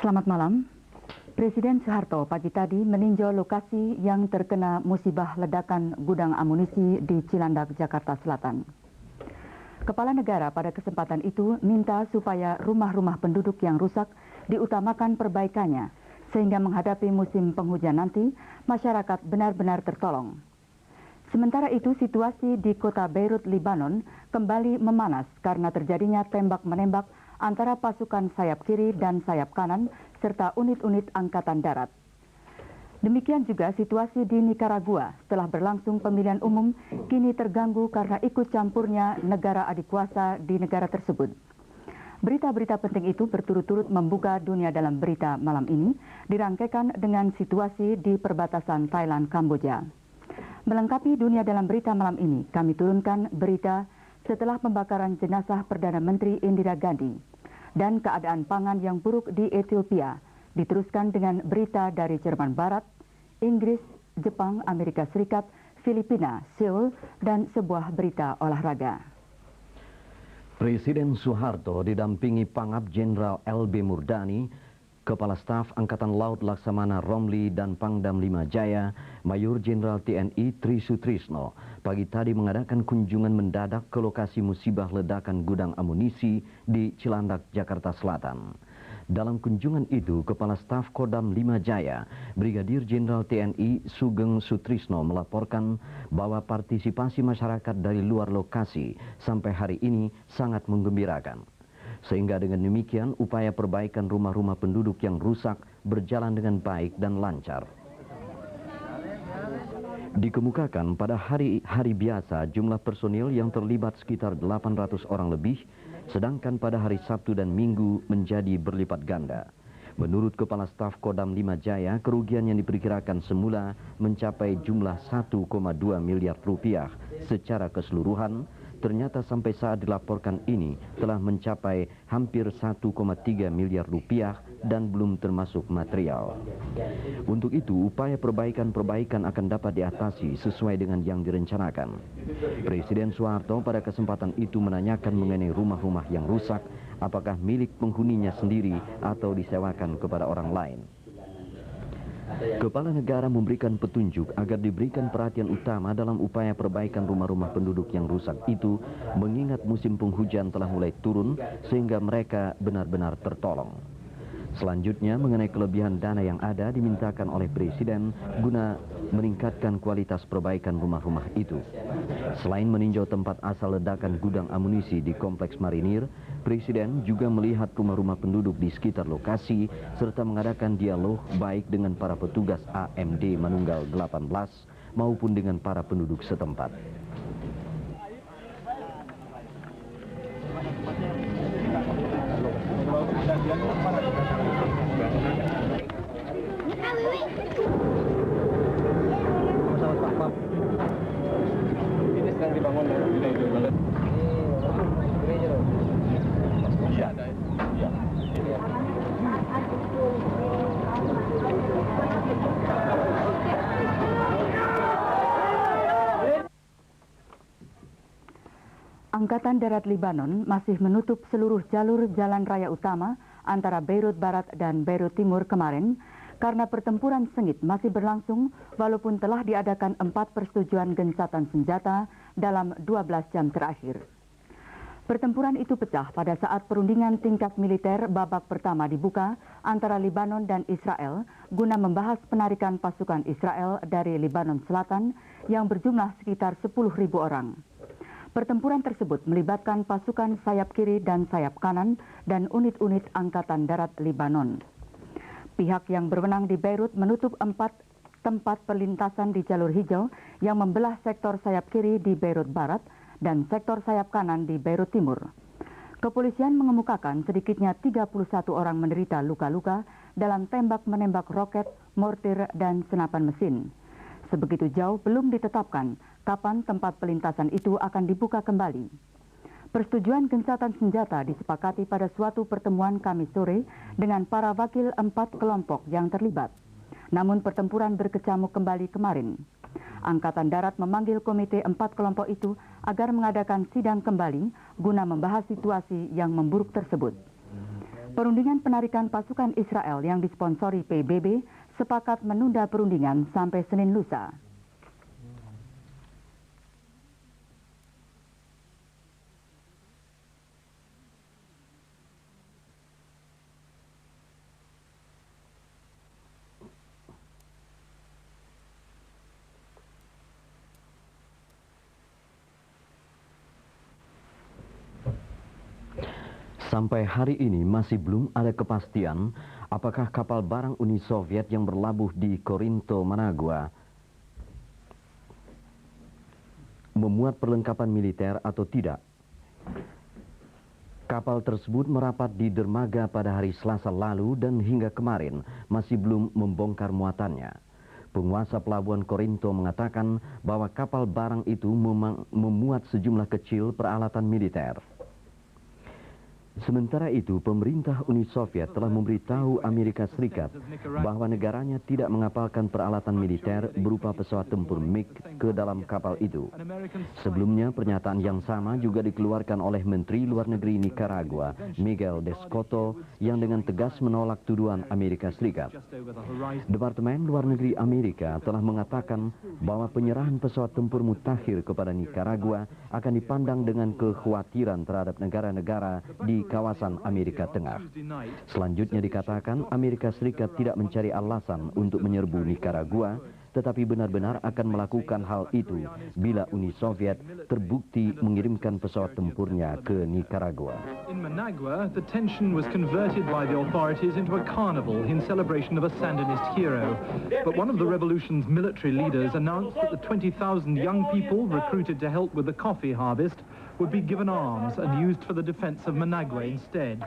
Selamat malam. Presiden Soeharto pagi tadi meninjau lokasi yang terkena musibah ledakan gudang amunisi di Cilandak, Jakarta Selatan. Kepala negara pada kesempatan itu minta supaya rumah-rumah penduduk yang rusak diutamakan perbaikannya, sehingga menghadapi musim penghujan nanti, masyarakat benar-benar tertolong. Sementara itu, situasi di kota Beirut, Lebanon kembali memanas karena terjadinya tembak-menembak antara pasukan sayap kiri dan sayap kanan, serta unit-unit angkatan darat. Demikian juga situasi di Nicaragua setelah berlangsung pemilihan umum kini terganggu karena ikut campurnya negara adik kuasa di negara tersebut. Berita-berita penting itu berturut-turut membuka dunia dalam berita malam ini, dirangkaikan dengan situasi di perbatasan Thailand-Kamboja. Melengkapi dunia dalam berita malam ini, kami turunkan berita setelah pembakaran jenazah Perdana Menteri Indira Gandhi dan keadaan pangan yang buruk di Ethiopia, diteruskan dengan berita dari Jerman Barat, Inggris, Jepang, Amerika Serikat, Filipina, Seoul, dan sebuah berita olahraga. Presiden Soeharto didampingi Pangap Jenderal LB Murdani, Kepala Staf Angkatan Laut Laksamana Romli dan Pangdam 5 Jaya, Mayor Jenderal TNI Tri Sutrisno, pagi tadi mengadakan kunjungan mendadak ke lokasi musibah ledakan gudang amunisi di Cilandak, Jakarta Selatan. Dalam kunjungan itu, Kepala Staf Kodam 5 Jaya, Brigadir Jenderal TNI Sugeng Sutrisno melaporkan bahwa partisipasi masyarakat dari luar lokasi sampai hari ini sangat menggembirakan. Sehingga dengan demikian upaya perbaikan rumah-rumah penduduk yang rusak berjalan dengan baik dan lancar. Dikemukakan pada hari-hari biasa jumlah personil yang terlibat sekitar 800 orang lebih, sedangkan pada hari Sabtu dan Minggu menjadi berlipat ganda. Menurut Kepala Staf Kodam 5 Jaya, kerugian yang diperkirakan semula mencapai jumlah 1,2 miliar rupiah secara keseluruhan, ternyata sampai saat dilaporkan ini telah mencapai hampir 1,3 miliar rupiah dan belum termasuk material. Untuk itu, upaya perbaikan akan dapat diatasi sesuai dengan yang direncanakan. Presiden Soeharto pada kesempatan itu menanyakan mengenai rumah-rumah yang rusak, apakah milik penghuninya sendiri atau disewakan kepada orang lain. Kepala negara memberikan petunjuk agar diberikan perhatian utama dalam upaya perbaikan rumah-rumah penduduk yang rusak itu, mengingat musim penghujan telah mulai turun sehingga mereka benar-benar tertolong. Selanjutnya, mengenai kelebihan dana yang ada dimintakan oleh Presiden guna meningkatkan kualitas perbaikan rumah-rumah itu. Selain meninjau tempat asal ledakan gudang amunisi di Kompleks Marinir, Presiden juga melihat rumah-rumah penduduk di sekitar lokasi serta mengadakan dialog baik dengan para petugas AMD Manunggal 18 maupun dengan para penduduk setempat. Ini sedang dibangun ya. Iya, ada. Iya. Angkatan Darat Libanon masih menutup seluruh jalur jalan raya utama antara Beirut Barat dan Beirut Timur kemarin karena pertempuran sengit masih berlangsung walaupun telah diadakan 4 persetujuan gencatan senjata dalam 12 jam terakhir. Pertempuran itu pecah pada saat perundingan tingkat militer babak pertama dibuka antara Libanon dan Israel guna membahas penarikan pasukan Israel dari Libanon Selatan yang berjumlah sekitar 10.000 orang. Pertempuran tersebut melibatkan pasukan sayap kiri dan sayap kanan dan unit-unit Angkatan Darat Libanon. Pihak yang berwenang di Beirut menutup 4 tempat perlintasan di jalur hijau yang membelah sektor sayap kiri di Beirut Barat dan sektor sayap kanan di Beirut Timur. Kepolisian mengemukakan sedikitnya 31 orang menderita luka-luka dalam tembak-menembak roket, mortir, dan senapan mesin. Sebegitu jauh belum ditetapkan kapan tempat pelintasan itu akan dibuka kembali. Persetujuan gencatan senjata disepakati pada suatu pertemuan Kamis sore dengan para wakil 4 kelompok yang terlibat. Namun pertempuran berkecamuk kembali kemarin. Angkatan Darat memanggil komite 4 kelompok itu agar mengadakan sidang kembali guna membahas situasi yang memburuk tersebut. Perundingan penarikan pasukan Israel yang disponsori PBB sepakat menunda perundingan sampai Senin lusa. Sampai hari ini masih belum ada kepastian apakah kapal barang Uni Soviet yang berlabuh di Corinto, Managua memuat perlengkapan militer atau tidak. Kapal tersebut merapat di dermaga pada hari Selasa lalu dan hingga kemarin masih belum membongkar muatannya. Penguasa pelabuhan Corinto mengatakan bahwa kapal barang itu memuat sejumlah kecil peralatan militer. Sementara itu, pemerintah Uni Soviet telah memberitahu Amerika Serikat bahwa negaranya tidak mengapalkan peralatan militer berupa pesawat tempur MiG ke dalam kapal itu. Sebelumnya, pernyataan yang sama juga dikeluarkan oleh Menteri Luar Negeri Nicaragua, Miguel de Soto, yang dengan tegas menolak tuduhan Amerika Serikat. Departemen Luar Negeri Amerika telah mengatakan bahwa penyerahan pesawat tempur mutakhir kepada Nicaragua akan dipandang dengan kekhawatiran terhadap negara-negara di kawasan Amerika Tengah. Selanjutnya dikatakan Amerika Serikat tidak mencari alasan untuk menyerbu Nicaragua, tetapi benar-benar akan melakukan hal itu bila Uni Soviet terbukti mengirimkan pesawat tempurnya ke Nicaragua. In Managua, the tension was converted by the authorities into a carnival in celebration of a Sandinist hero. But one of the revolution's military leaders announced that the 20,000 young people recruited to help with the coffee harvest would be given arms and used for the defense of Managua instead.